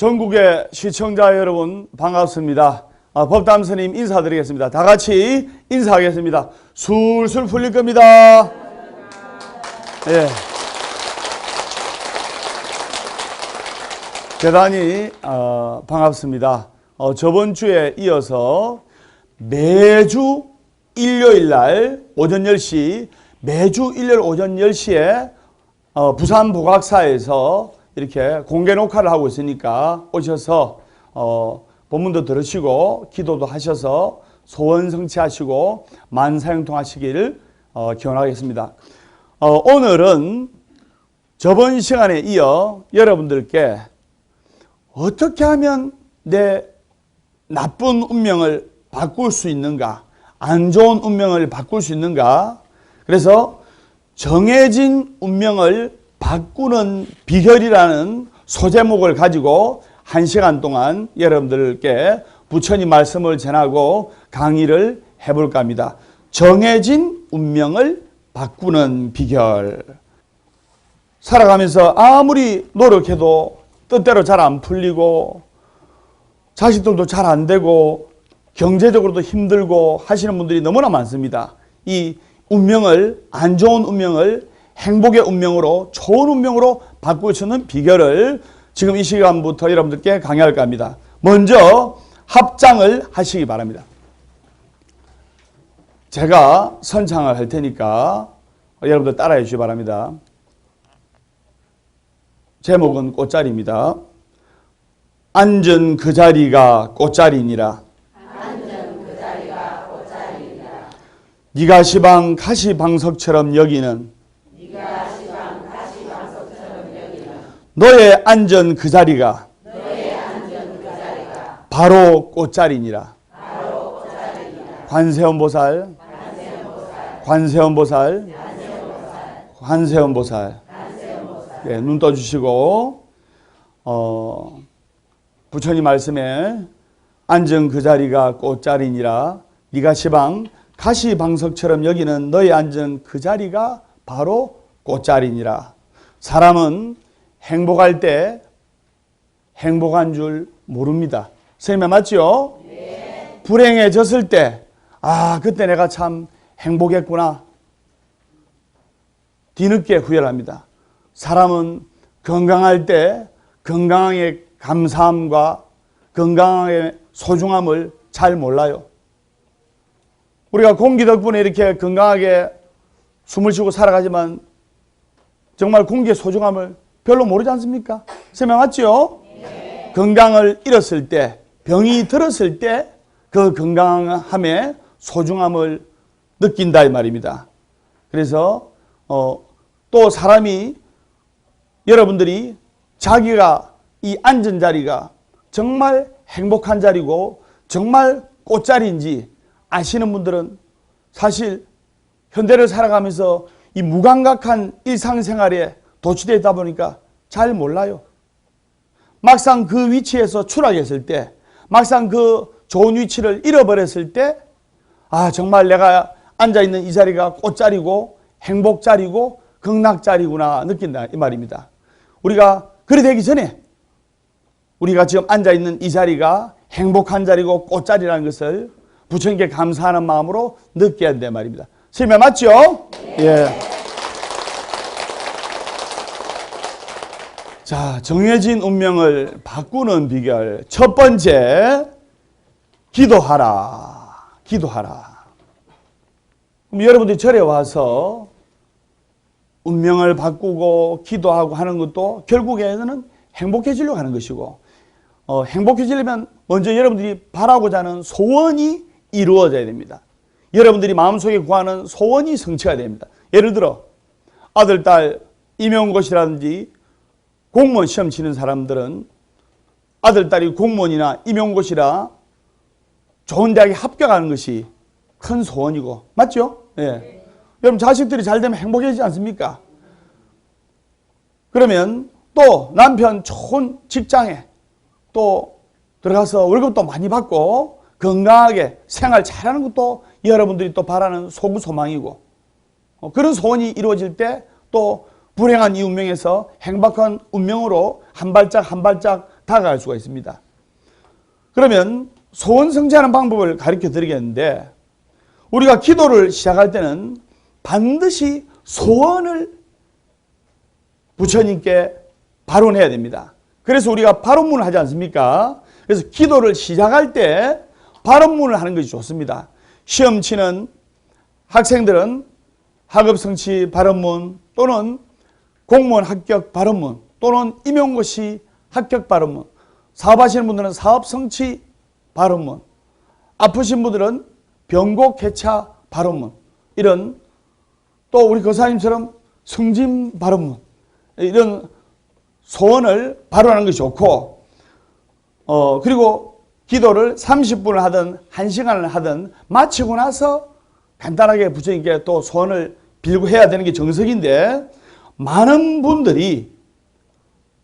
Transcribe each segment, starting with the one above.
전국의 시청자 여러분 반갑습니다. 법담 스님 인사드리겠습니다. 다 같이 인사하겠습니다. 술술 풀릴 겁니다. 예. 대단히 반갑습니다. 저번 주에 이어서 매주 일요일 날 오전 10시, 매주 일요일 오전 10시에 부산 복학사에서 이렇게 공개 녹화를 하고 있으니까 오셔서 본문도 들으시고 기도도 하셔서 소원 성취하시고 만사형통 하시기를 기원하겠습니다. 오늘은 저번 시간에 이어 여러분들께 어떻게 하면 내 나쁜 운명을 바꿀 수 있는가, 안 좋은 운명을 바꿀 수 있는가, 그래서 정해진 운명을 바꾸는 비결이라는 소제목을 가지고 1시간 동안 여러분들께 부처님 말씀을 전하고 강의를 해볼까 합니다. 정해진 운명을 바꾸는 비결. 살아가면서 아무리 노력해도 뜻대로 잘 안 풀리고 자식들도 잘 안 되고 경제적으로도 힘들고 하시는 분들이 너무나 많습니다. 이 운명을, 안 좋은 운명을 행복의 운명으로, 좋은 운명으로 바꿀 수 있는 비결을 지금 이 시간부터 여러분들께 강의할까 합니다. 먼저 합장을 하시기 바랍니다. 제가 선창을 할 테니까 여러분들 따라해 주시기 바랍니다. 제목은 꽃자리입니다. 앉은 그 자리가 꽃자리니라. 앉은 그 자리가 꽃자리니라. 네가 시방 가시방석처럼 여기는 너의 앉은 그 자리가 바로 꽃자리니라. 관세음보살, 관세음보살, 관세음보살. 네, 눈 떠주시고 부처님 말씀에 앉은 그 자리가 꽃자리니라. 네가 시방 가시방석처럼 여기는 너의 앉은 그 자리가 바로 꽃자리니라. 사람은 행복할 때 행복한 줄 모릅니다. 선생님 맞죠? 네. 불행해졌을 때 그때 내가 참 행복했구나. 뒤늦게 후회를 합니다. 사람은 건강할 때 건강의 감사함과 건강의 소중함을 잘 몰라요. 우리가 공기 덕분에 이렇게 건강하게 숨을 쉬고 살아가지만 정말 공기의 소중함을 별로 모르지 않습니까? 설명 맞죠? 네. 건강을 잃었을 때, 병이 들었을 때 그 건강함의 소중함을 느낀다 이 말입니다. 그래서 또 사람이 여러분들이 자기가 이 앉은 자리가 정말 행복한 자리고 정말 꽃자리인지 아시는 분들은 사실 현대를 살아가면서 이 무감각한 일상생활에 도취되어 있다 보니까 잘 몰라요. 막상 그 위치에서 추락했을 때, 막상 그 좋은 위치를 잃어버렸을 때 정말 내가 앉아있는 이 자리가 꽃자리고 행복자리고 극락자리구나 느낀다 이 말입니다. 우리가 그리 되기 전에 우리가 지금 앉아있는 이 자리가 행복한 자리고 꽃자리라는 것을 부처님께 감사하는 마음으로 느껴야 된다 말입니다. 설명 맞죠? 네. 예. 자, 정해진 운명을 바꾸는 비결. 첫 번째, 기도하라. 기도하라. 그럼 여러분들이 절에 와서 운명을 바꾸고 기도하고 하는 것도 결국에는 행복해지려고 하는 것이고, 행복해지려면 먼저 여러분들이 바라고자 하는 소원이 이루어져야 됩니다. 여러분들이 마음속에 구하는 소원이 성취가 됩니다. 예를 들어 아들, 딸, 임용고시라든지 공무원 시험 치는 사람들은 아들, 딸이 공무원이나 임용고시라 좋은 대학에 합격하는 것이 큰 소원이고 맞죠? 예. 네. 여러분 자식들이 잘 되면 행복해지지 않습니까? 그러면 또 남편 좋은 직장에 또 들어가서 월급도 많이 받고 건강하게 생활 잘하는 것도 여러분들이 또 바라는 소구 소망이고 그런 소원이 이루어질 때 또 불행한 이 운명에서 행복한 운명으로 한 발짝 한 발짝 다가갈 수가 있습니다. 그러면 소원 성취하는 방법을 가르쳐 드리겠는데, 우리가 기도를 시작할 때는 반드시 소원을 부처님께 발언해야 됩니다. 그래서 우리가 발언문을 하지 않습니까? 그래서 기도를 시작할 때 발언문을 하는 것이 좋습니다. 시험 치는 학생들은 학업 성취 발언문, 또는 공무원 합격 발언문, 또는 임용고시 합격 발언문, 사업하시는 분들은 사업 성취 발언문, 아프신 분들은 병고 쾌차 발언문, 이런, 또 우리 거사님처럼 승진 발언문, 이런 소원을 발언하는 것이 좋고, 그리고 기도를 30분을 하든 1시간을 하든 마치고 나서 간단하게 부처님께 또 소원을 빌고 해야 되는 게 정석인데, 많은 분들이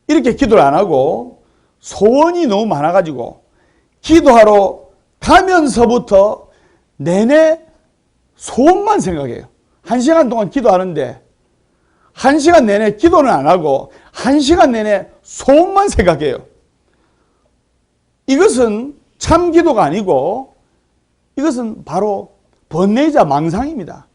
이렇게 기도를 안 하고 소원이 너무 많아가지고 기도하러 가면서부터 내내 소원만 생각해요. 1시간 동안 기도하는데 1시간 내내 기도는 안 하고 1시간 내내 소원만 생각해요. 이것은 참 기도가 아니고 이것은 바로 번뇌이자 망상입니다.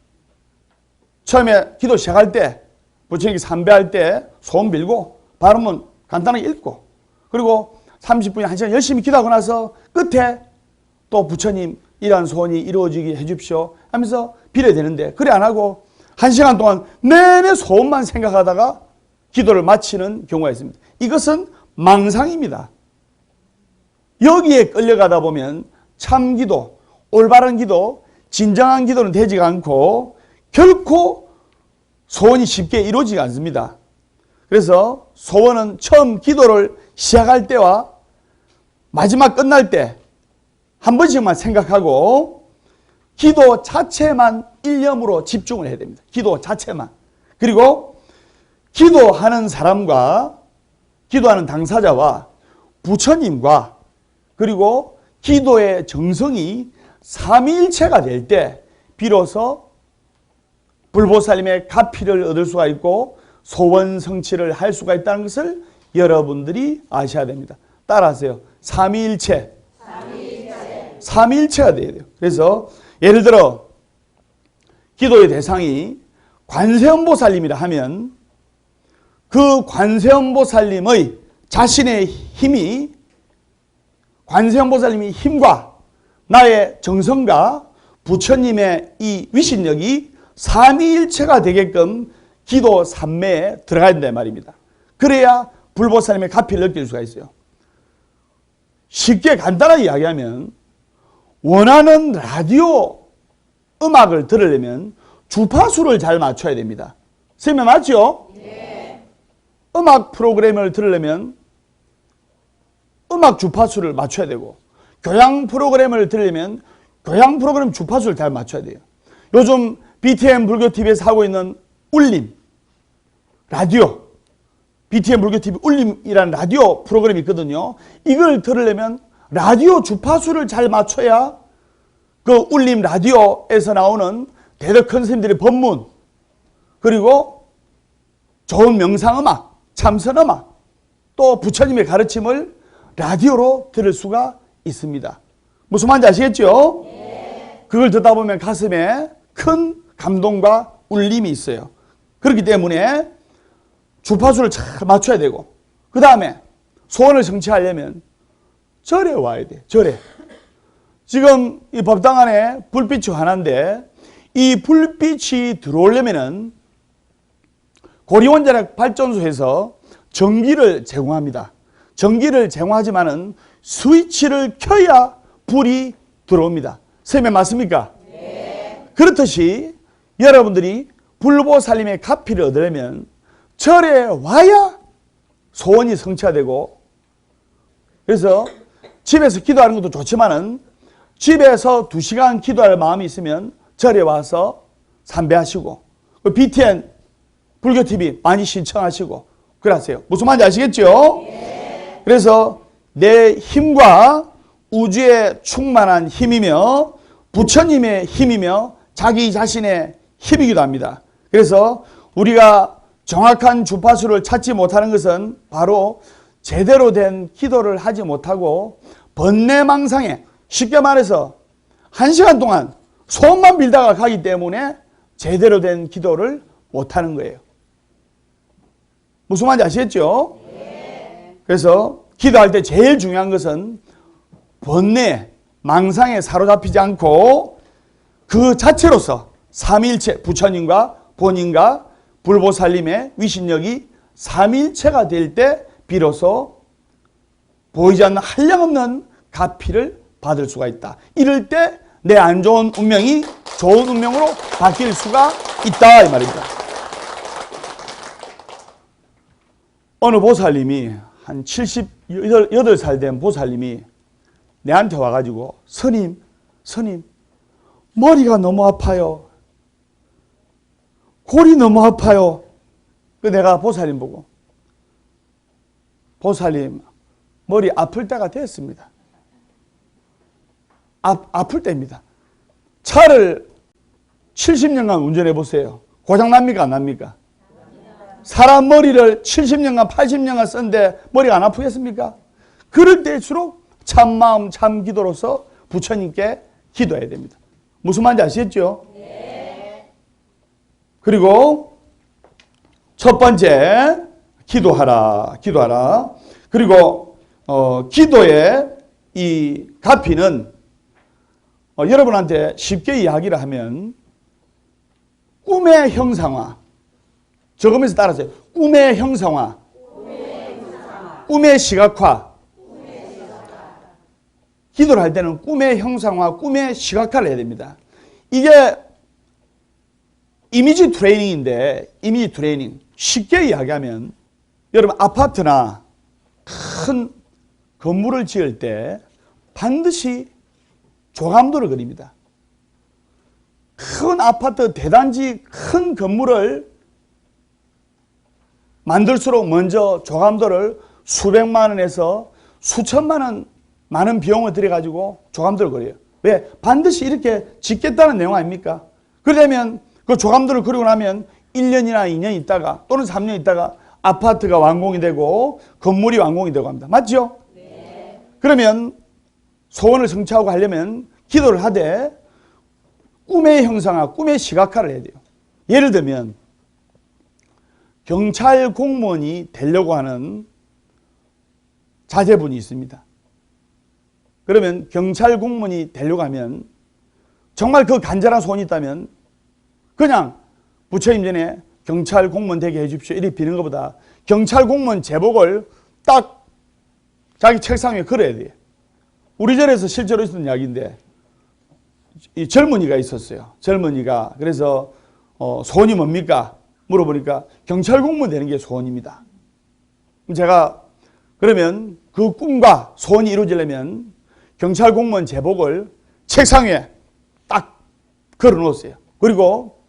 처음에 기도 시작할 때 부처님께 삼배할 때 소원 빌고 발언문 간단하게 읽고, 그리고 30분, 1시간 열심히 기도하고 나서 끝에 또 부처님 이러한 소원이 이루어지게 해주십시오 하면서 빌어야 되는데, 그래 안 하고 1시간 동안 내내 소원만 생각하다가 기도를 마치는 경우가 있습니다. 이것은 망상입니다. 여기에 끌려가다 보면 참 기도, 올바른 기도, 진정한 기도는 되지가 않고 결코 소원이 쉽게 이루어지지 않습니다. 그래서 소원은 처음 기도를 시작할 때와 마지막 끝날 때 한 번씩만 생각하고 기도 자체만 일념으로 집중을 해야 됩니다. 기도 자체만. 그리고 기도하는 사람과 기도하는 당사자와 부처님과 그리고 기도의 정성이 삼위일체가 될 때 비로소 불보살님의 가피를 얻을 수가 있고 소원 성취를 할 수가 있다는 것을 여러분들이 아셔야 됩니다. 따라하세요. 삼위일체. 삼위일체가 돼야 돼요. 그래서 예를 들어 기도의 대상이 관세음보살님이라 하면 그 관세음보살님의 자신의 힘이, 관세음보살님의 힘과 나의 정성과 부처님의 이 위신력이 삼위일체가 되게끔 기도 삼매에 들어가야 된다 말입니다. 그래야 불보살님의 가피를 느낄 수가 있어요. 쉽게 간단하게 이야기하면 원하는 라디오 음악을 들으려면 주파수를 잘 맞춰야 됩니다. 선생님 맞죠? 네. 음악 프로그램을 들으려면 음악 주파수를 맞춰야 되고, 교양 프로그램을 들으려면 교양 프로그램 주파수를 잘 맞춰야 돼요. 요즘 BTM 불교TV에서 하고 있는 울림 라디오, BTM 불교TV 울림이라는 라디오 프로그램이 있거든요. 이걸 들으려면 라디오 주파수를 잘 맞춰야 그 울림 라디오에서 나오는 대덕 선생님들의 법문, 그리고 좋은 명상음악, 참선음악, 또 부처님의 가르침을 라디오로 들을 수가 있습니다. 무슨 말인지 아시겠죠? 네. 그걸 듣다 보면 가슴에 큰 감동과 울림이 있어요. 그렇기 때문에 주파수를 잘 맞춰야 되고, 그 다음에 소원을 성취하려면 절에 와야 돼. 절에. 지금 이 법당 안에 불빛이 하나인데 이 불빛이 들어오려면은 고리원자력 발전소에서 전기를 제공합니다. 전기를 제공하지만은 스위치를 켜야 불이 들어옵니다. 선생님 맞습니까? 네. 그렇듯이 여러분들이 불보살님의 가피를 얻으려면 절에 와야 소원이 성취가 되고, 그래서 집에서 기도하는 것도 좋지만은 집에서 2시간 기도할 마음이 있으면 절에 와서 삼배하시고, BTN 불교TV 많이 신청하시고 그러세요. 무슨 말인지 아시겠죠? 네. 그래서 내 힘과 우주의 충만한 힘이며 부처님의 힘이며 자기 자신의 힘이기도 합니다. 그래서 우리가 정확한 주파수를 찾지 못하는 것은 바로 제대로 된 기도를 하지 못하고 번뇌망상에, 쉽게 말해서 1시간 동안 소원만 빌다가 가기 때문에 제대로 된 기도를 못하는 거예요. 무슨 말인지 아시겠죠? 그래서 기도할 때 제일 중요한 것은 번뇌, 망상에 사로잡히지 않고 그 자체로서 삼위일체, 부처님과 본인과 불보살님의 위신력이 삼위일체가 될 때 비로소 보이지 않는 한량없는 가피를 받을 수가 있다. 이럴 때 내 안 좋은 운명이 좋은 운명으로 바뀔 수가 있다 이 말입니다. 어느 보살님이 한 78살 된 보살님이 내한테 와가지고 스님 머리가 너무 아파요. 골이 너무 아파요. 그 내가 보살님 보고 보살님 머리 아플 때가 됐습니다. 아플 때입니다. 차를 70년간 운전해 보세요. 고장 납니까 안 납니까? 사람 머리를 70년간 80년간 썼는데 머리가 안 아프겠습니까? 그럴 때일수록 참마음 참기도로서 부처님께 기도해야 됩니다. 무슨 말인지 아시겠죠? 네. 그리고 첫 번째 기도하라. 그리고 기도의 이 가피는 여러분한테 쉽게 이야기를 하면 꿈의 형상화, 적으면서 따라서요. 꿈의 형상화, 꿈의 시각화. 기도를 할 때는 꿈의 형상화, 꿈의 시각화를 해야 됩니다. 이게 이미지 트레이닝인데, 이미지 트레이닝. 쉽게 이야기하면 여러분 아파트나 큰 건물을 지을 때 반드시 조감도를 그립니다. 큰 아파트, 대단지, 큰 건물을 만들수록 먼저 조감도를 수백만 원에서 수천만 원 많은 비용을 들여가지고 조감도를 그려요. 왜? 반드시 이렇게 짓겠다는 내용 아닙니까? 그러려면 그 조감도를 그리고 나면 1년이나 2년 있다가 또는 3년 있다가 아파트가 완공이 되고 건물이 완공이 되고 합니다. 맞죠? 네. 그러면 소원을 성취하고 하려면 기도를 하되 꿈의 형상화, 꿈의 시각화를 해야 돼요. 예를 들면 경찰 공무원이 되려고 하는 자제분이 있습니다. 그러면 경찰 공무원이 되려고 하면 정말 그 간절한 소원이 있다면 그냥 부처님 전에 경찰 공무원 되게 해주십시오 이렇게 비는 것보다 경찰 공무원 제복을 딱 자기 책상 위에 걸어야 돼요. 우리 절에서 실제로 있었던 이야기인데 이 젊은이가 있었어요. 젊은이가 그래서 소원이 뭡니까? 물어보니까 경찰 공무원 되는 게 소원입니다. 제가 그러면 그 꿈과 소원이 이루어지려면 경찰 공무원 제복을 책상 위에 딱 걸어 놓았어요. 그리고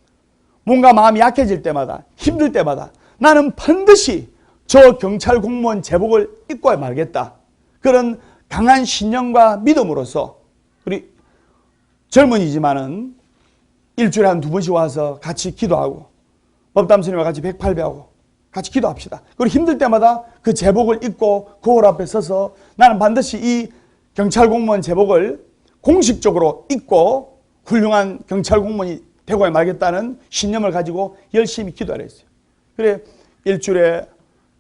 뭔가 마음이 약해질 때마다 힘들 때마다 나는 반드시 저 경찰 공무원 제복을 입고 말겠다. 그런 강한 신념과 믿음으로써 우리 젊은이지만은 일주일에 한 2번씩 와서 같이 기도하고 법담스님과 같이 108배하고 같이 기도합시다. 그리고 힘들 때마다 그 제복을 입고 거울 앞에 서서 나는 반드시 이 경찰 공무원 제복을 공식적으로 입고 훌륭한 경찰 공무원이 되고 말겠다는 신념을 가지고 열심히 기도하라 했어요. 그래 일주일에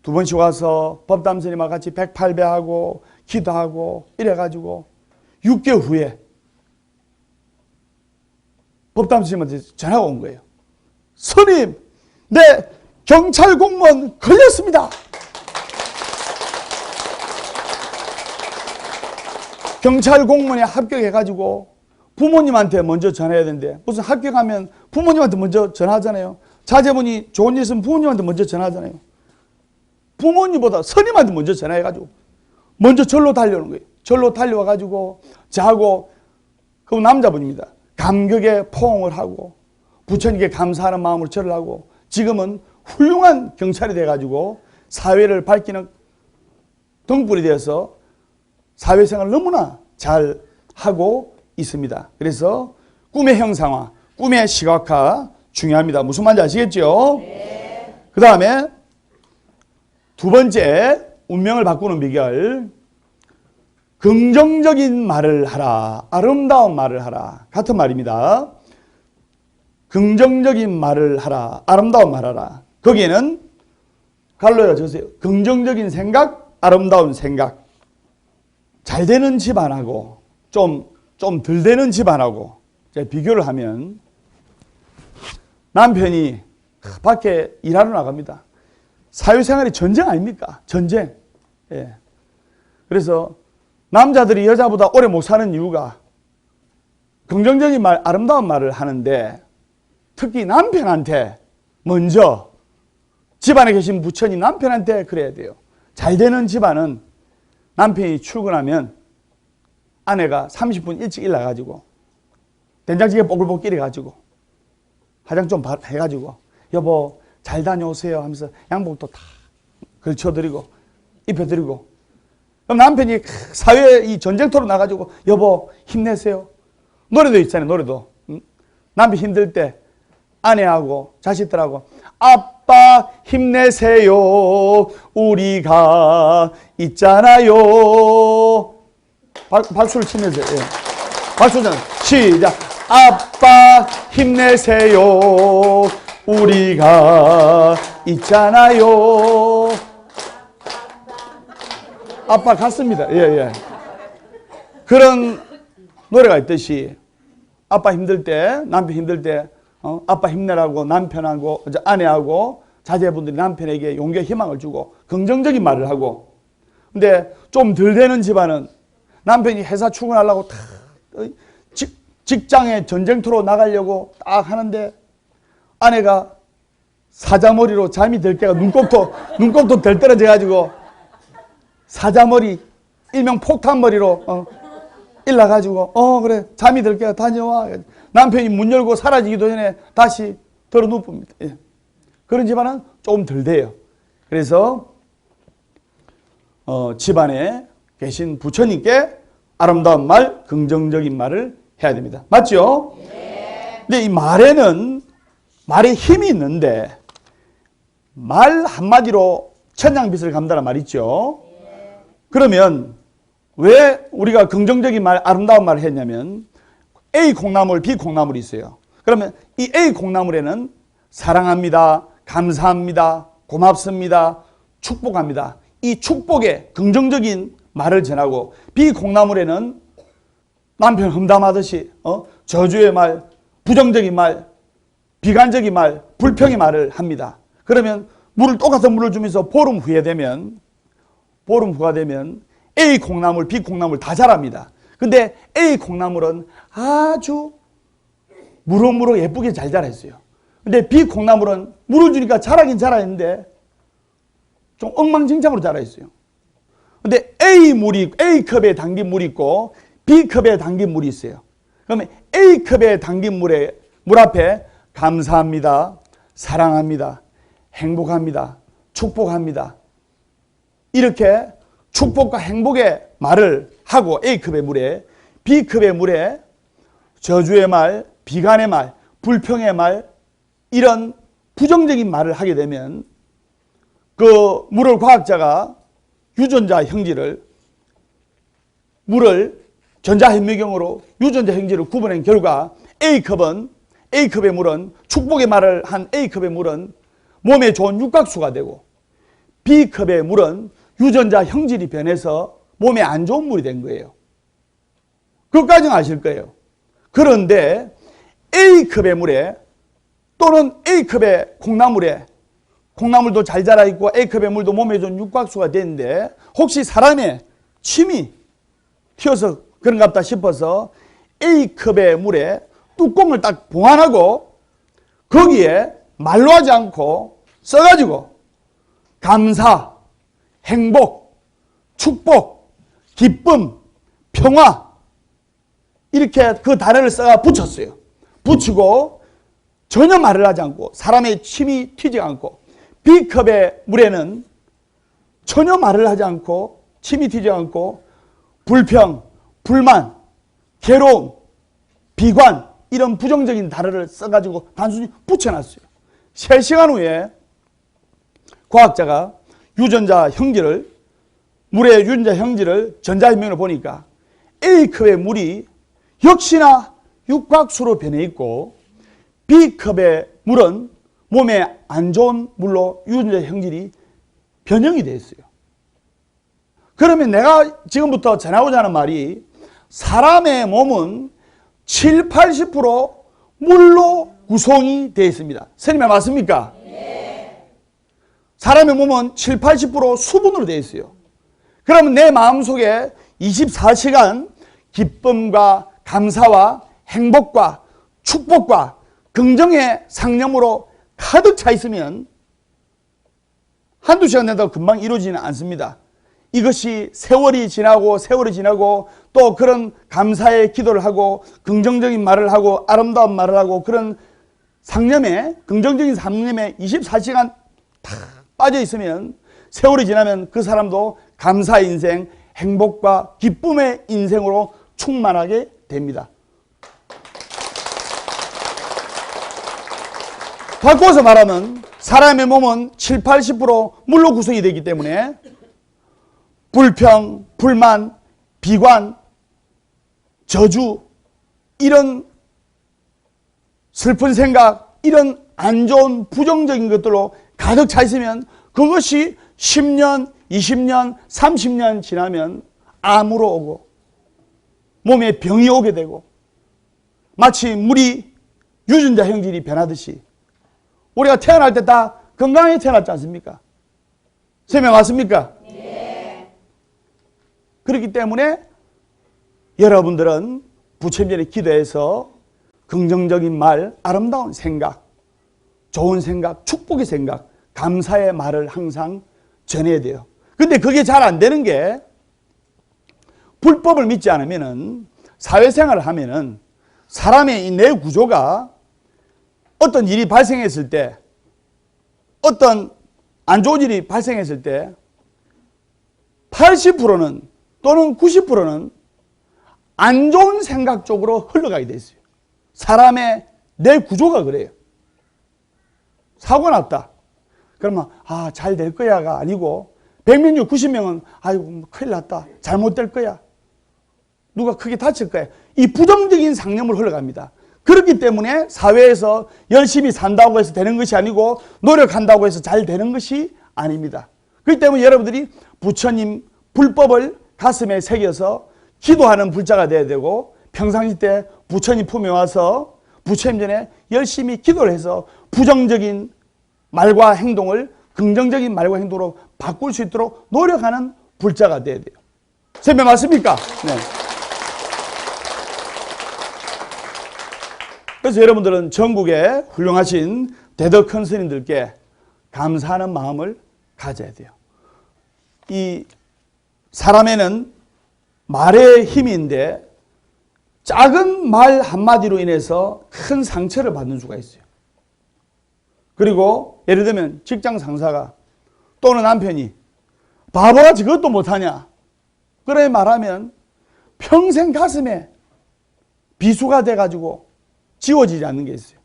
2번씩 와서 법담스님과 같이 108배하고 기도하고 이래가지고 6개월 후에 법담스님한테 전화가 온 거예요. 스님, 내 경찰 공무원 걸렸습니다. 경찰 공무원에 합격해가지고 부모님한테 먼저 전화해야 되는데 무슨 합격하면 부모님한테 먼저 전화하잖아요. 자제분이 좋은 일 있으면 부모님한테 먼저 전화하잖아요. 부모님보다 스님한테 먼저 전화해가지고 먼저 절로 달려오는 거예요. 절로 달려와가지고 저하고 그 남자분입니다. 감격에 포옹을 하고 부처님께 감사하는 마음으로 절을 하고 지금은 훌륭한 경찰이 돼가지고 사회를 밝히는 등불이 되어서 사회생활을 너무나 잘 하고 있습니다. 그래서 꿈의 형상화, 꿈의 시각화 중요합니다. 무슨 말인지 아시겠죠? 네. 그 다음에 두 번째 운명을 바꾸는 비결. 긍정적인 말을 하라. 아름다운 말을 하라. 같은 말입니다. 긍정적인 말을 하라. 아름다운 말을 하라. 거기에는 갈로에다 적으세요. 긍정적인 생각, 아름다운 생각. 잘 되는 집안하고 좀 덜 되는 집안하고 비교를 하면 남편이 밖에 일하러 나갑니다. 사회생활이 전쟁 아닙니까? 전쟁. 예. 그래서 남자들이 여자보다 오래 못 사는 이유가 긍정적인 말, 아름다운 말을 하는데 특히 남편한테 먼저 집안에 계신 부처님 남편한테 그래야 돼요. 잘 되는 집안은 남편이 출근하면 아내가 30분 일찍 일어나가지고 된장찌개 뽀글뽀글 끓여가지고 화장 좀 해가지고 여보 잘 다녀오세요 하면서 양복도 다 걸쳐드리고 입혀드리고 그럼 남편이 사회에 이 전쟁터로 나가지고 여보 힘내세요. 노래도 있잖아요. 노래도. 남편 힘들 때 아내하고 자식들하고 아빠 힘내세요 우리가 있잖아요. 박수를 치면서 예. 박수잖아요. 시작. 아빠 힘내세요 우리가 있잖아요. 아빠 같습니다. 예. 그런 노래가 있듯이 아빠 힘들 때, 남편 힘들 때 아빠 힘내라고 남편하고 아내하고 자제분들이 남편에게 용기와 희망을 주고 긍정적인 말을 하고 근데 좀 덜 되는 집안은 남편이 회사 출근하려고 다 직장에 전쟁터로 나가려고 딱 하는데 아내가 사자머리로 잠이 들 때가 눈곱도 덜 떨어져 가지고 사자머리 일명 폭탄머리로 일나가지고 그래 잠이 들 때가 다녀와 남편이 문 열고 사라지기도 전에 다시 들어 눕습니다. 예. 그런 집안은 조금 덜 돼요. 그래서 집안에 계신 부처님께 아름다운 말, 긍정적인 말을 해야 됩니다. 맞죠? 네. 근데 이 말에는 말에 힘이 있는데 말 한마디로 천냥빚을 감다란 말 있죠. 네. 그러면 왜 우리가 긍정적인 말, 아름다운 말을 했냐면 A 콩나물, B 콩나물이 있어요. 그러면 이 A 콩나물에는 사랑합니다, 감사합니다, 고맙습니다, 축복합니다. 이 축복의 긍정적인 말을 전하고 B 콩나물에는 남편 험담하듯이 저주의 말, 부정적인 말, 비관적인 말, 불평의 말을 합니다. 그러면 똑같은 물을 주면서 보름 후가 되면 A 콩나물, B 콩나물 다 자랍니다. 근데 A 콩나물은 아주 무럭무럭 예쁘게 잘 자랐어요. 근데 B 콩나물은 물을 주니까 자라긴 자라있는데 좀 엉망진창으로 자라있어요. 근데 A컵에 담긴 물이 있고 B컵에 담긴 물이 있어요. 그러면 A컵에 담긴 물 앞에 감사합니다, 사랑합니다, 행복합니다, 축복합니다. 이렇게 축복과 행복의 말을 하고 A컵의 물에 B컵의 물에 저주의 말, 비관의 말, 불평의 말 이런 부정적인 말을 하게 되면 그 물을 과학자가 유전자 형질을 물을 전자현미경으로 유전자 형질을 구분한 결과 A컵의 물은 축복의 말을 한 A컵의 물은 몸에 좋은 육각수가 되고 B컵의 물은 유전자 형질이 변해서 몸에 안 좋은 물이 된 거예요. 그것까지는 아실 거예요. 그런데 A컵의 물에 또는 A컵의 콩나물도 잘 자라있고 A컵의 물도 몸에 좋은 육각수가 되는데 혹시 사람의 침이 튀어서 그런가 보다 싶어서 A컵의 물에 뚜껑을 딱 봉안하고 거기에 말로 하지 않고 써가지고 감사, 행복, 축복, 기쁨, 평화 이렇게 그 단어를 써가 붙였어요. 붙이고 전혀 말을 하지 않고 사람의 침이 튀지 않고 B컵의 물에는 전혀 말을 하지 않고 침이 튀지 않고 불평, 불만, 괴로움, 비관 이런 부정적인 단어를 써가지고 단순히 붙여놨어요. 3시간 후에 과학자가 유전자 형질을 물의 유전자 형질을 전자신명으로 보니까 A컵의 물이 역시나 육각수로 변해 있고 B컵의 물은 몸에 안 좋은 물로 유전자 형질이 변형이 되어 있어요. 그러면 내가 지금부터 전하고자 하는 말이 사람의 몸은 7, 80% 물로 구성이 되어 있습니다. 선생님 맞습니까? 네. 사람의 몸은 7, 80% 수분으로 되어 있어요. 그러면 내 마음속에 24시간 기쁨과 감사와 행복과 축복과 긍정의 상념으로 가득 차 있으면 한두 시간 내다가 금방 이루어지지는 않습니다. 이것이 세월이 지나고 또 그런 감사의 기도를 하고 긍정적인 말을 하고 아름다운 말을 하고 그런 상념에 긍정적인 상념에 24시간 다 빠져 있으면 세월이 지나면 그 사람도 감사의 인생, 행복과 기쁨의 인생으로 충만하게 됩니다. 바꿔서 말하면 사람의 몸은 7, 80% 물로 구성이 되기 때문에 불평, 불만, 비관, 저주, 이런 슬픈 생각, 이런 안 좋은 부정적인 것들로 가득 차 있으면 그것이 10년, 20년, 30년 지나면 암으로 오고 몸에 병이 오게 되고 마치 물이 유전자 형질이 변하듯이 우리가 태어날 때 다 건강하게 태어났지 않습니까? 설명 맞습니까? 네. 그렇기 때문에 여러분들은 부처님전에 기도해서 긍정적인 말, 아름다운 생각, 좋은 생각, 축복의 생각, 감사의 말을 항상 전해야 돼요. 근데 그게 잘 안 되는 게 불법을 믿지 않으면은 사회생활을 하면은 사람의 이 뇌 구조가 어떤 일이 발생했을 때 어떤 안 좋은 일이 발생했을 때 80%는 또는 90%는 안 좋은 생각 쪽으로 흘러가게 돼 있어요. 사람의 뇌 구조가 그래요. 사고 났다. 그러면 잘 될 거야가 아니고 100명 중 90명은 아이고 큰일 났다. 잘못될 거야. 누가 크게 다칠 거야. 이 부정적인 상념으로 흘러갑니다. 그렇기 때문에 사회에서 열심히 산다고 해서 되는 것이 아니고 노력한다고 해서 잘 되는 것이 아닙니다. 그렇기 때문에 여러분들이 부처님 불법을 가슴에 새겨서 기도하는 불자가 돼야 되고 평상시 때 부처님 품에 와서 부처님 전에 열심히 기도를 해서 부정적인 말과 행동을 긍정적인 말과 행동으로 바꿀 수 있도록 노력하는 불자가 돼야 돼요. 설명 맞습니까? 네. 그래서 여러분들은 전국에 훌륭하신 대덕 큰 스님들께 감사하는 마음을 가져야 돼요. 이 사람에는 말의 힘인데 작은 말 한마디로 인해서 큰 상처를 받는 수가 있어요. 그리고 예를 들면 직장 상사가 또는 남편이 바보같이 그것도 못하냐 그래 말하면 평생 가슴에 비수가 돼가지고 지워지지 않는 게 있어요.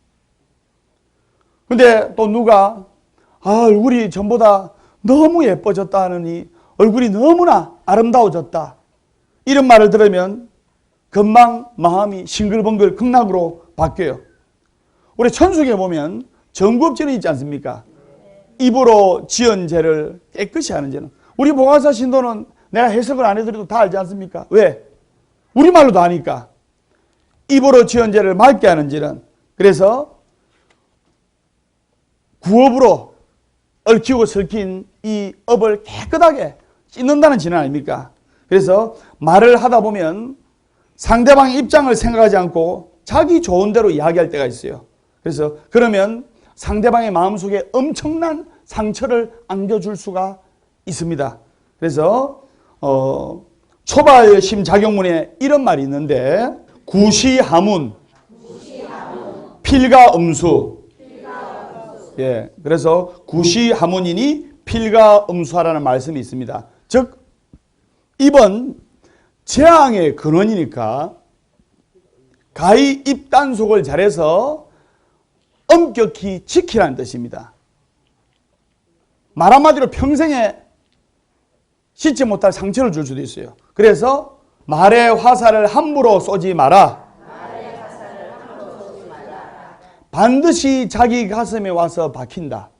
근데 또 누가 얼굴이 전보다 너무 예뻐졌다 하느니 얼굴이 너무나 아름다워졌다 이런 말을 들으면 금방 마음이 싱글벙글 극락으로 바뀌어요. 우리 천수기에 보면 정구업죄는 있지 않습니까? 입으로 지은 죄를 깨끗이 하는 죄는. 우리 보가사 신도는 내가 해석을 안 해드려도 다 알지 않습니까? 왜? 우리말로도 아니까. 입으로 지은 죄를 맑게 하는 죄는. 그래서 구업으로 얽히고 설킨 이 업을 깨끗하게 씻는다는 죄는 아닙니까? 그래서 말을 하다 보면 상대방의 입장을 생각하지 않고 자기 좋은 대로 이야기할 때가 있어요. 그래서 그러면 상대방의 마음속에 엄청난 상처를 안겨줄 수가 있습니다. 그래서 초발심 작용문에 이런 말이 있는데 구시하문 필가 음수. 예, 그래서 구시하문이니 필가 음수하라는 말씀이 있습니다. 즉 입은 재앙의 근원이니까 가히 입단속을 잘해서 엄격히 지키라는 뜻입니다. 말 한마디로 평생에 씻지 못할 상처를 줄 수도 있어요. 그래서 말의 화살을 함부로 쏘지 마라. 반드시 자기 가슴에 와서 박힌다.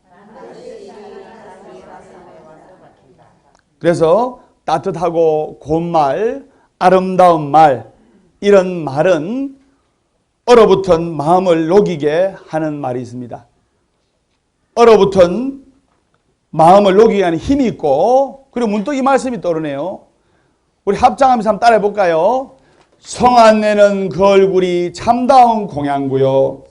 그래서 따뜻하고 고운 말, 아름다운 말, 이런 말은 얼어붙은 마음을 녹이게 하는 말이 있습니다. 얼어붙은 마음을 녹이게 하는 힘이 있고, 그리고 문득 이 말씀이 떠오르네요. 우리 합장하면서 한번 따라해 볼까요? 성안내는 그 얼굴이 참다운 공양구요.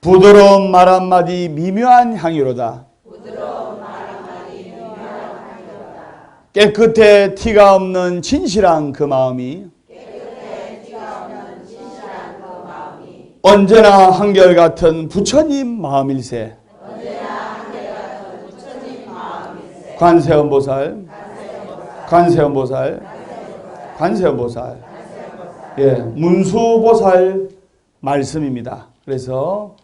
부드러운 말 한마디 미묘한 향유로다. 깨끗해 티가 없는 진실한 그 마음이 언제나 한결같은 부처님 마음일세. 관세음보살, 관세음보살, 관세음보살. 예, 문수보살 말씀입니다. 그래서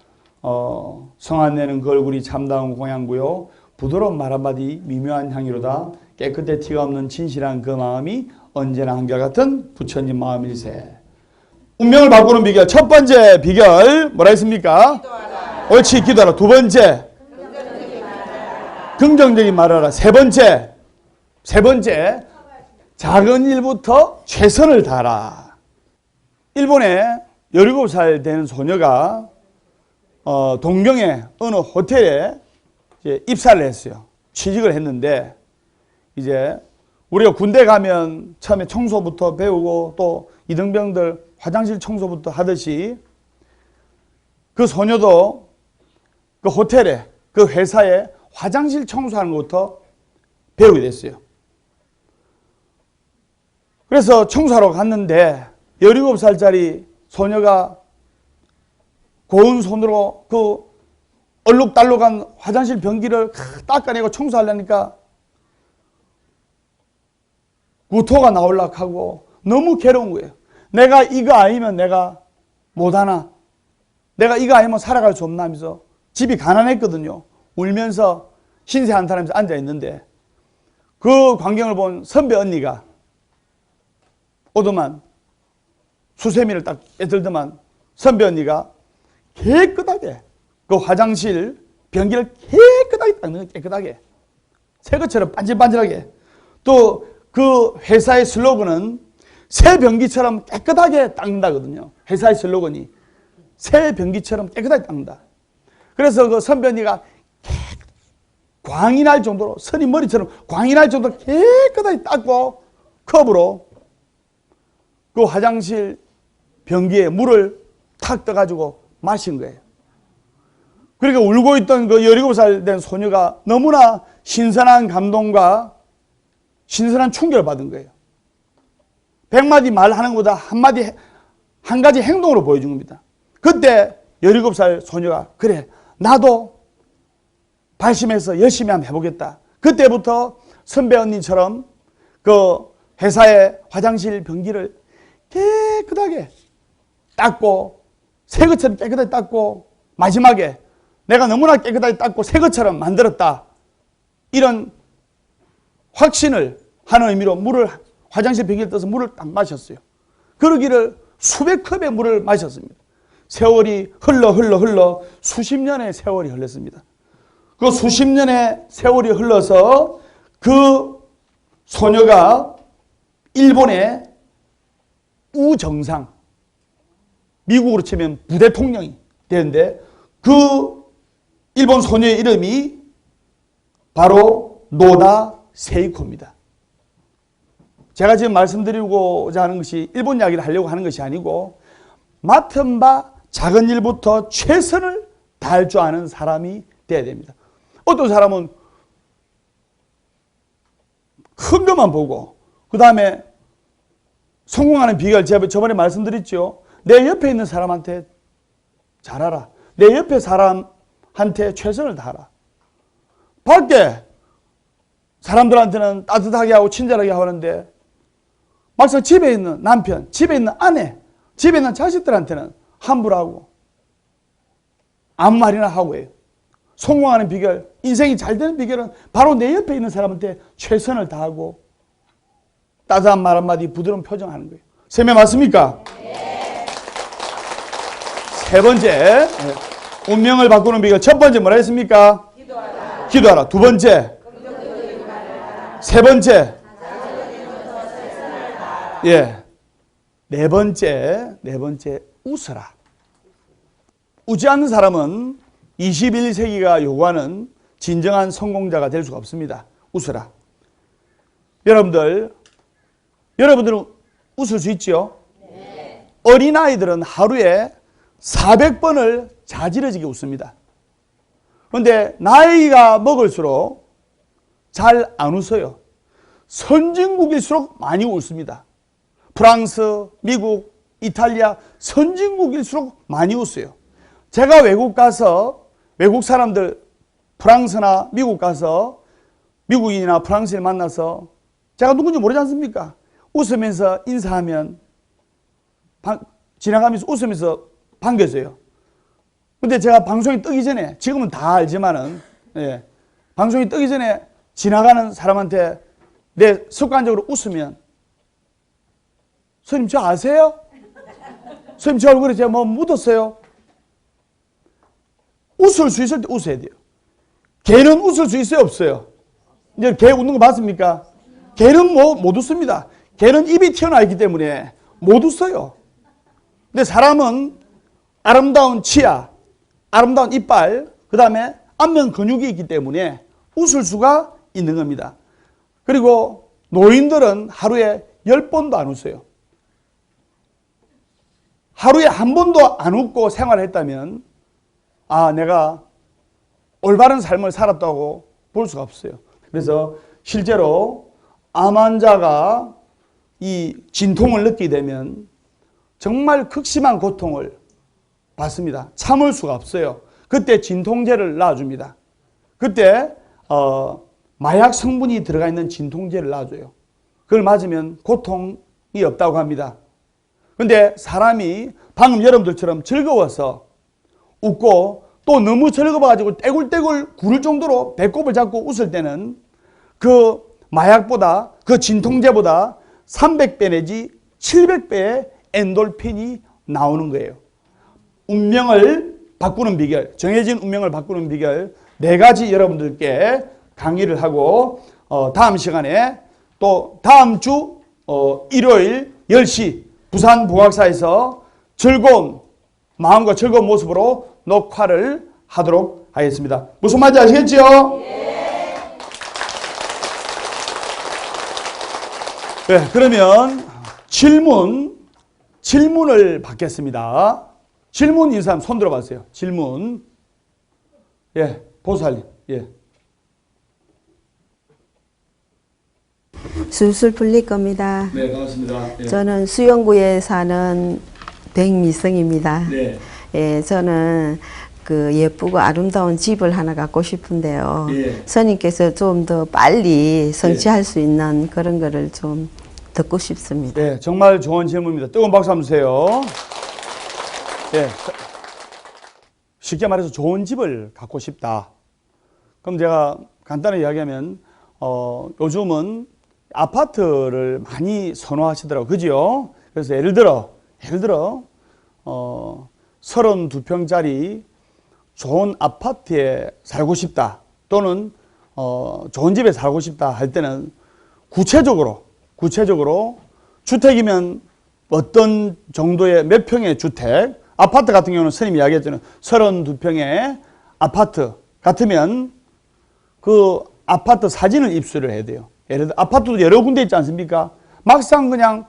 성안내는 그 얼굴이 참다운 공양구요. 부드러운 말 한마디 미묘한 향기로다. 깨끗해 티가 없는 진실한 그 마음이 언제나 한결같은 부처님 마음일세. 운명을 바꾸는 비결. 첫 번째 비결 뭐라 했습니까? 기도하라. 옳지, 기도하라. 두 번째, 긍정적인 말하라. 세 번째, 작은 일부터 최선을 다하라. 일본에 17살 된 소녀가 동경의 어느 호텔에 이제 입사를 했어요. 취직을 했는데, 이제 우리가 군대 가면 처음에 청소부터 배우고 또 이등병들 화장실 청소부터 하듯이 그 소녀도 그 호텔에, 그 회사에 화장실 청소하는 것부터 배우게 됐어요. 그래서 청소하러 갔는데 17살짜리 소녀가 고운 손으로 그 얼룩달룩한 화장실 변기를 닦아내고 청소하려니까 구토가 나오려고 하고 너무 괴로운 거예요. 내가 이거 아니면 내가 못하나? 내가 이거 아니면 살아갈 수 없나 하면서 집이 가난했거든요. 울면서 신세 한탄하면서 앉아있는데 그 광경을 본 선배 언니가 오더만 수세미를 딱 빼들더만 선배 언니가 깨끗하게 그 화장실 변기를 깨끗하게 닦는 거예요. 깨끗하게. 새 것처럼 반질반질하게. 또 그 회사의 슬로건은 새 변기처럼 깨끗하게 닦는다거든요. 회사의 슬로건이 새 변기처럼 깨끗하게 닦는다. 그래서 그 선배 언니가 광이 날 정도로, 선임 머리처럼 광이 날 정도로 깨끗하게 닦고 컵으로 그 화장실 변기에 물을 탁 떠가지고 마신 거예요. 그러니까 울고 있던 그 17살 된 소녀가 너무나 신선한 감동과 신선한 충격을 받은 거예요. 100마디 말하는 것보다 한 가지 행동으로 보여준 겁니다. 그때 17살 소녀가 그래, 나도 발심해서 열심히 한번 해보겠다. 그때부터 선배 언니처럼 그 회사의 화장실 변기를 깨끗하게 닦고 새 것처럼 깨끗하게 닦고 마지막에 내가 너무나 깨끗하게 닦고 새 것처럼 만들었다. 이런 확신을 하는 의미로 물을 화장실 변기를 떠서 물을 딱 마셨어요. 그러기를 수백 컵의 물을 마셨습니다. 세월이 흘러 수십 년의 세월이 흘렀습니다. 그 수십 년의 세월이 흘러서 그 소녀가 일본의 우정상, 미국으로 치면 부대통령이 되는데 그 일본 소녀의 이름이 바로 노다 세이코입니다. 제가 지금 말씀드리고자 하는 것이 일본 이야기를 하려고 하는 것이 아니고 맡은 바 작은 일부터 최선을 다할 줄 아는 사람이 돼야 됩니다. 어떤 사람은 큰 것만 보고 그 다음에 성공하는 비결 제가 저번에 말씀드렸죠. 내 옆에 있는 사람한테 잘하라. 내 옆에 사람한테 최선을 다하라. 밖에 사람들한테는 따뜻하게 하고 친절하게 하는데 막상 집에 있는 남편, 집에 있는 아내, 집에 있는 자식들한테는 함부로 하고 아무 말이나 하고 해요. 성공하는 비결, 인생이 잘 되는 비결은 바로 내 옆에 있는 사람한테 최선을 다하고 따뜻한 말 한마디, 부드러운 표정하는 거예요. 세매 맞습니까? 네. 세 번째, 운명을 바꾸는 비결. 첫 번째 뭐라 했습니까? 기도하라. 기도하라. 두 번째, 세 번째, 예. 네 번째, 웃어라. 웃지 않는 사람은 21세기가 요구하는 진정한 성공자가 될 수가 없습니다. 웃어라. 여러분들은 웃을 수 있죠? 네. 어린아이들은 하루에 400번을 자지러지게 웃습니다. 그런데 나이가 먹을수록 잘 안 웃어요. 선진국일수록 많이 웃습니다. 프랑스, 미국, 이탈리아 선진국일수록 많이 웃어요. 제가 외국 가서 외국 사람들 프랑스나 미국 가서 미국인이나 프랑스인을 만나서 제가 누군지 모르지 않습니까? 웃으면서 인사하면 지나가면서 웃으면서 반겨줘요. 근데 제가 방송이 뜨기 전에 지금은 다 알지만은 방송이 뜨기 전에 지나가는 사람한테 내 습관적으로 웃으면 선생님 저 아세요? 선생님 저 얼굴에 제가 뭐 묻었어요? 웃을 수 있을 때 웃어야 돼요. 개는 웃을 수 있어요? 없어요? 이제 개 웃는 거 봤습니까? 개는 못 웃습니다. 개는 입이 튀어나와 있기 때문에 못 웃어요. 근데 사람은 아름다운 치아, 아름다운 이빨, 그 다음에 안면 근육이 있기 때문에 웃을 수가 있는 겁니다. 그리고 노인들은 하루에 10번도 안 웃어요. 하루에 한 번도 안 웃고 생활을 했다면 내가 올바른 삶을 살았다고 볼 수가 없어요. 그래서 실제로 암 환자가 이 진통을 느끼게 되면 정말 극심한 고통을 받습니다. 참을 수가 없어요. 그때 진통제를 놔줍니다. 그때 마약 성분이 들어가 있는 진통제를 놔줘요. 그걸 맞으면 고통이 없다고 합니다. 그런데 사람이 방금 여러분들처럼 즐거워서 웃고 또 너무 즐거워가지고 떼굴떼굴 구를 정도로 배꼽을 잡고 웃을 때는 그 마약보다 그 진통제보다 300배 내지 700배의 엔돌핀이 나오는 거예요. 운명을 바꾸는 비결, 정해진 운명을 바꾸는 비결 4가지 여러분들께 강의를 하고 다음 시간에 또 다음 주 일요일 10시 부산 부학사에서 즐거운 마음과 즐거운 모습으로 녹화를 하도록 하겠습니다. 무슨 말인지 아시겠죠? 네. 네, 그러면 질문을 받겠습니다. 질문 있는 사람 손 들어봐주세요. 질문. 예, 보살님. 예. 술술 풀릴 겁니다. 네, 반갑습니다. 예. 저는 수영구에 사는 백미성입니다. 네. 예, 저는 그 예쁘고 아름다운 집을 하나 갖고 싶은데요. 예. 선생님께서 좀 더 빨리 성취할 수 있는 그런 거를 좀 듣고 싶습니다. 네, 정말 좋은 질문입니다. 뜨거운 박수 한번 주세요. 예. 쉽게 말해서 좋은 집을 갖고 싶다. 그럼 제가 간단하게 이야기하면 요즘은 아파트를 많이 선호하시더라고요. 그죠? 그래서 예를 들어 32평짜리 좋은 아파트에 살고 싶다. 또는 좋은 집에 살고 싶다 할 때는 구체적으로 주택이면 어떤 정도의 몇 평의 주택, 아파트 같은 경우는 스님이 이야기했잖아요. 32평의 아파트 같으면 그 아파트 사진을 입수를 해야 돼요. 예를 들어 아파트도 여러 군데 있지 않습니까? 막상 그냥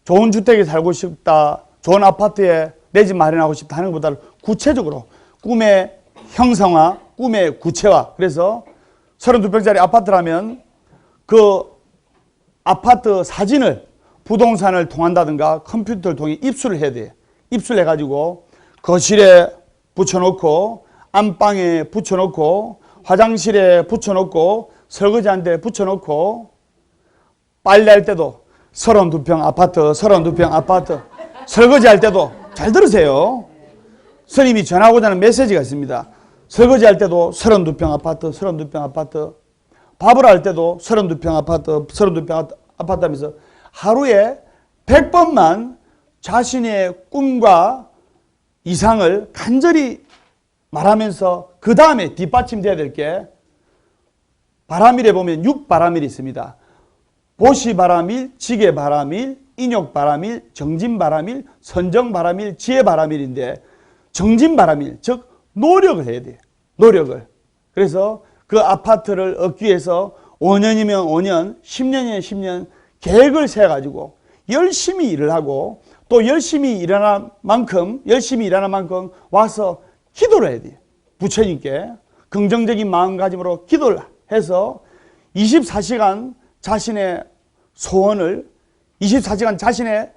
좋은 주택에 살고 싶다, 좋은 아파트에 내 집 마련하고 싶다 하는 것보다는 구체적으로 꿈의 형상화, 꿈의 구체화. 그래서 32평짜리 아파트라면 그 아파트 사진을 부동산을 통한다든가 컴퓨터를 통해 입수를 해야 돼요. 입수를 해가지고 거실에 붙여놓고 안방에 붙여놓고 화장실에 붙여놓고 설거지한 데 붙여놓고 빨래할 때도 32평 아파트 설거지할 때도 잘 들으세요. 스님이 전하고자 하는 메시지가 있습니다. 설거지 할 때도 32평 아파트, 32평 아파트. 밥을 할 때도 32평 아파트, 32평 아파트 하면서 하루에 100번만 자신의 꿈과 이상을 간절히 말하면서 그 다음에 뒷받침돼야 될 게 바람일에 보면 6바람일이 있습니다. 보시바람일, 지게바람일, 인욕바람일, 정진바람일, 선정바람일, 지혜바람일인데 정진바람일, 즉 노력을 해야 돼요. 노력을. 그래서 그 아파트를 얻기 위해서 5년이면 5년, 10년이면 10년 계획을 세워가지고 열심히 일을 하고 또 열심히 일하는 만큼 와서 기도를 해야 돼요. 부처님께 긍정적인 마음가짐으로 기도를 해서 24시간 자신의 소원을 24시간 자신의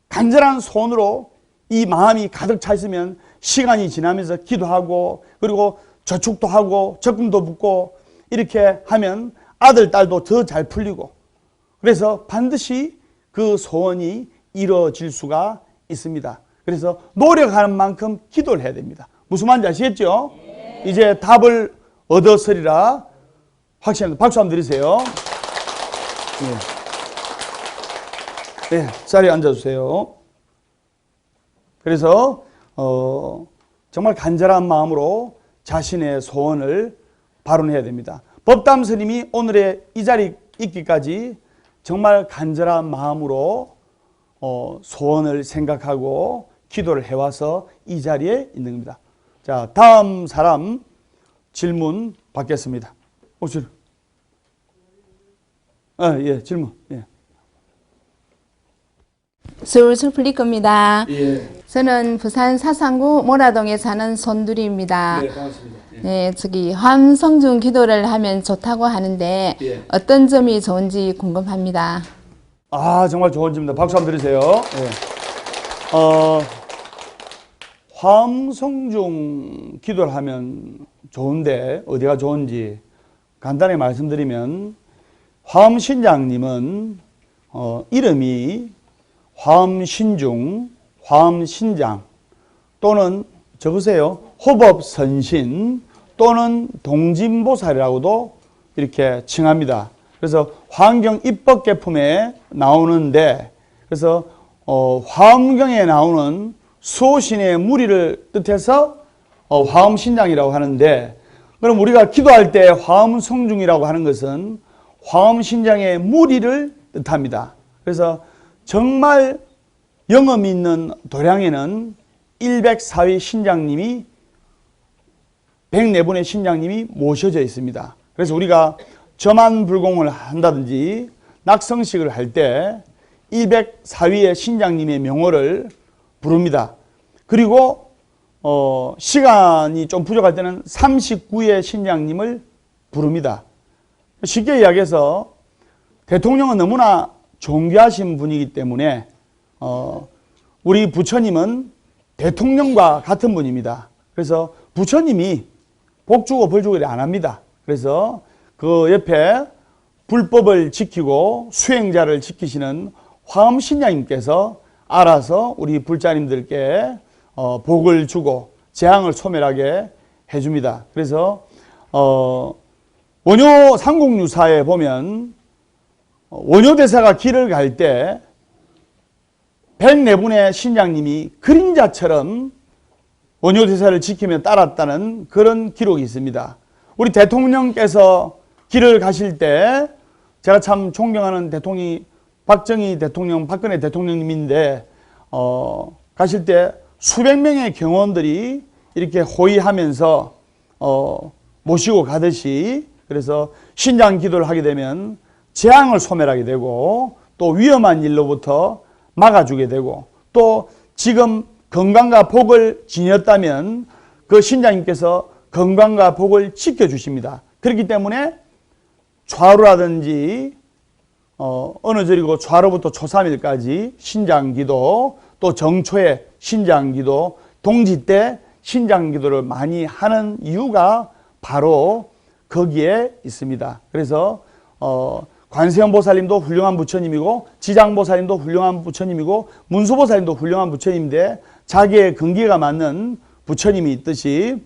간절한 소원으로 이 마음이 가득 차 있으면 시간이 지나면서 기도하고 그리고 저축도 하고 적금도 붓고 이렇게 하면 아들, 딸도 더 잘 풀리고 그래서 반드시 그 소원이 이루어질 수가 있습니다. 그래서 노력하는 만큼 기도를 해야 됩니다. 무슨 말인지 아시겠죠? 네. 이제 답을 얻었으리라 확신합니다. 박수 한번 드리세요. 네. 네, 자리에 앉아주세요. 그래서 정말 간절한 마음으로 자신의 소원을 발언해야 됩니다. 법담 스님이 오늘의 이 자리에 있기까지 정말 간절한 마음으로 소원을 생각하고 기도를 해와서 이 자리에 있는 겁니다. 자, 다음 사람 질문 받겠습니다. 예, 질문. 예. 슬슬 풀릴 겁니다. 예. 저는 부산 사상구 모라동에 사는 손두리입니다. 네, 반갑습니다. 예. 네, 저기 함성중 기도를 하면 좋다고 하는데 예. 어떤 점이 좋은지 궁금합니다. 아, 정말 좋은 질문입니다. 박수 한번 드리세요. 예. 화엄성중 기도를 하면 좋은데 어디가 좋은지 간단히 말씀드리면 화엄신장님은 이름이 화엄신중, 화엄신장 또는 적으세요. 호법선신 또는 동진보살이라고도 이렇게 칭합니다. 그래서 화엄경 입법계품에 나오는데 그래서 화엄경에 나오는 수호신의 무리를 뜻해서 화엄신장이라고 하는데 그럼 우리가 기도할 때 화엄성중이라고 하는 것은 화엄신장의 무리를 뜻합니다. 그래서 정말 영험이 있는 도량에는 104위 신장님이 104분의 신장님이 모셔져 있습니다. 그래서 우리가 점안불공을 한다든지 낙성식을 할 때 104위의 신장님의 명호를 부릅니다. 그리고 시간이 좀 부족할 때는 39위의 신장님을 부릅니다. 쉽게 이야기해서 대통령은 너무나 존귀하신 분이기 때문에 우리 부처님은 대통령과 같은 분입니다. 그래서 부처님이 복 주고 벌 주고 안 합니다. 그래서 그 옆에 불법을 지키고 수행자를 지키시는 화엄신장님께서 알아서 우리 불자님들께 복을 주고 재앙을 소멸하게 해줍니다. 그래서 원효 상공유사에 보면 원효대사가 길을 갈 때 104분의 신장님이 그림자처럼 원효대사를 지키며 따랐다는 그런 기록이 있습니다. 우리 대통령께서 길을 가실 때 제가 참 존경하는 대통령이 박정희 대통령, 박근혜 대통령님인데 가실 때 수백 명의 경호원들이 이렇게 호위하면서 모시고 가듯이 그래서 신장 기도를 하게 되면 재앙을 소멸하게 되고 또 위험한 일로부터 막아주게 되고 또 지금 건강과 복을 지녔다면 그 신장님께서 건강과 복을 지켜주십니다. 그렇기 때문에 좌루라든지 어느 절이고 좌로부터 초3일까지 신장기도 또 정초에 신장기도 동지 때 신장기도를 많이 하는 이유가 바로 거기에 있습니다. 그래서 관세음보살님도 훌륭한 부처님이고 지장보살님도 훌륭한 부처님이고 문수보살님도 훌륭한 부처님인데 자기의 근기가 맞는 부처님이 있듯이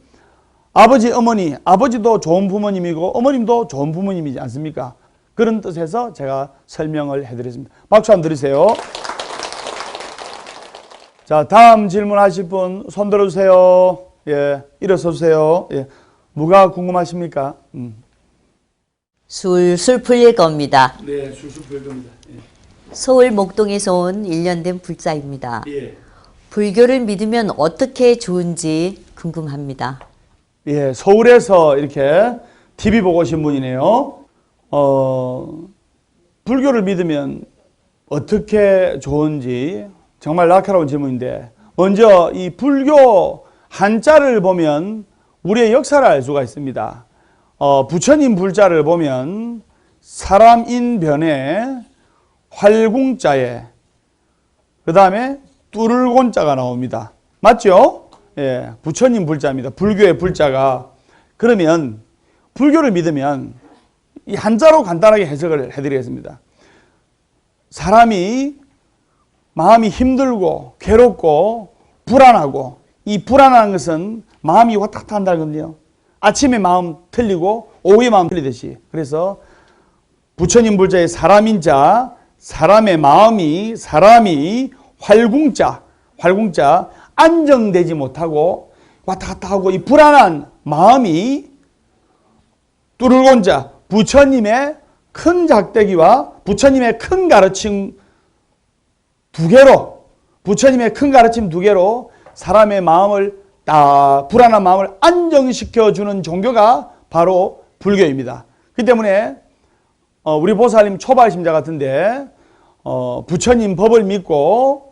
아버지, 어머니, 아버지도 좋은 부모님이고 어머님도 좋은 부모님이지 않습니까? 그런 뜻에서 제가 설명을 해드렸습니다. 박수 한번 드리세요. 자, 다음 질문하실 분 손 들어주세요. 예, 일어서 주세요. 예, 뭐가 궁금하십니까? 술술 풀릴 겁니다. 네, 술술 풀릴 겁니다. 서울 목동에서 온 1년 된 불자입니다. 예. 불교를 믿으면 어떻게 좋은지 궁금합니다. 예, 서울에서 이렇게 TV 보고 오신 분이네요. 불교를 믿으면 어떻게 좋은지 정말 날카로운 질문인데, 먼저 이 불교 한자를 보면 우리의 역사를 알 수가 있습니다. 부처님 불자를 보면 사람인변에 활궁자에 그 다음에 뚜를곤자가 나옵니다. 맞죠? 예, 부처님 불자입니다. 불교의 불자가. 그러면 불교를 믿으면 이 한자로 간단하게 해석을 해드리겠습니다. 사람이 마음이 힘들고 괴롭고 불안하고, 이 불안한 것은 마음이 왔다 갔다 한다는 건데요. 아침에 마음 틀리고 오후에 마음 틀리듯이. 그래서 부처님 불자의 사람인자, 사람의 마음이, 사람이 활궁자, 안정되지 못하고 왔다 갔다 하고 이 불안한 마음이 뚜를곤자, 부처님의 큰 작대기와 부처님의 큰 가르침 두 개로, 부처님의 큰 가르침 두 개로 사람의 마음을 불안한 마음을 안정시켜주는 종교가 바로 불교입니다. 그렇기 때문에 우리 보살님 초발심자 같은데 부처님 법을 믿고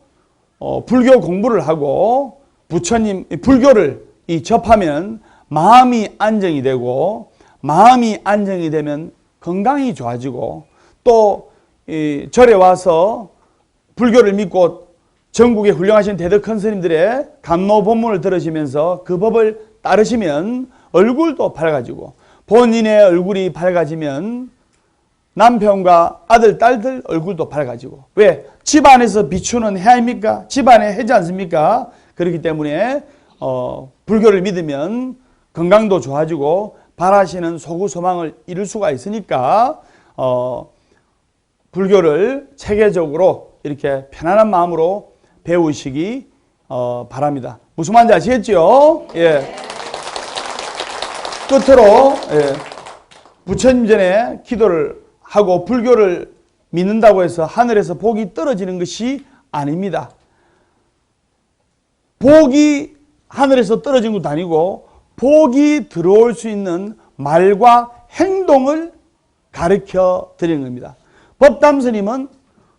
불교 공부를 하고 부처님 불교를 접하면 마음이 안정이 되고, 마음이 안정이 되면 건강이 좋아지고, 또 절에 와서 불교를 믿고 전국에 훌륭하신 대덕큰 스님들의 감로 법문을 들으시면서 그 법을 따르시면 얼굴도 밝아지고, 본인의 얼굴이 밝아지면 남편과 아들, 딸들 얼굴도 밝아지고. 왜? 집안에서 비추는 해 아닙니까? 집안의 해지 않습니까? 그렇기 때문에 불교를 믿으면 건강도 좋아지고 바라시는 소구 소망을 이룰 수가 있으니까 불교를 체계적으로 이렇게 편안한 마음으로 배우시기 바랍니다. 무슨 말인지 아시겠죠? 예. 끝으로 부처님 전에 기도를 하고 불교를 믿는다고 해서 하늘에서 복이 떨어지는 것이 아닙니다. 복이 하늘에서 떨어진 것도 아니고 복이 들어올 수 있는 말과 행동을 가르쳐 드리는 겁니다. 법담 스님은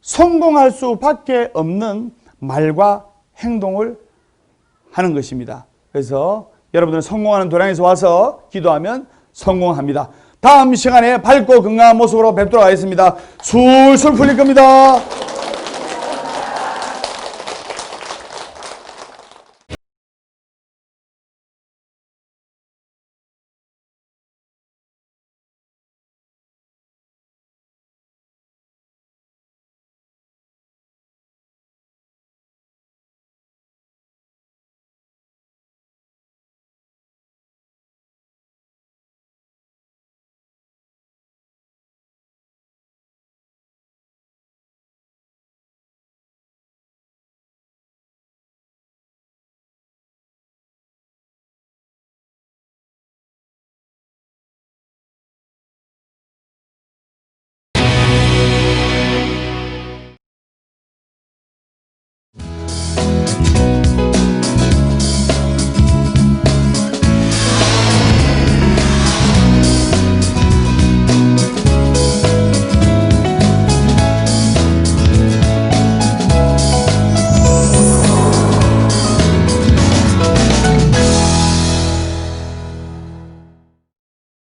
성공할 수밖에 없는 말과 행동을 하는 것입니다. 그래서 여러분들은 성공하는 도량에서 와서 기도하면 성공합니다. 다음 시간에 밝고 건강한 모습으로 뵙도록 하겠습니다. 술술 풀릴 겁니다.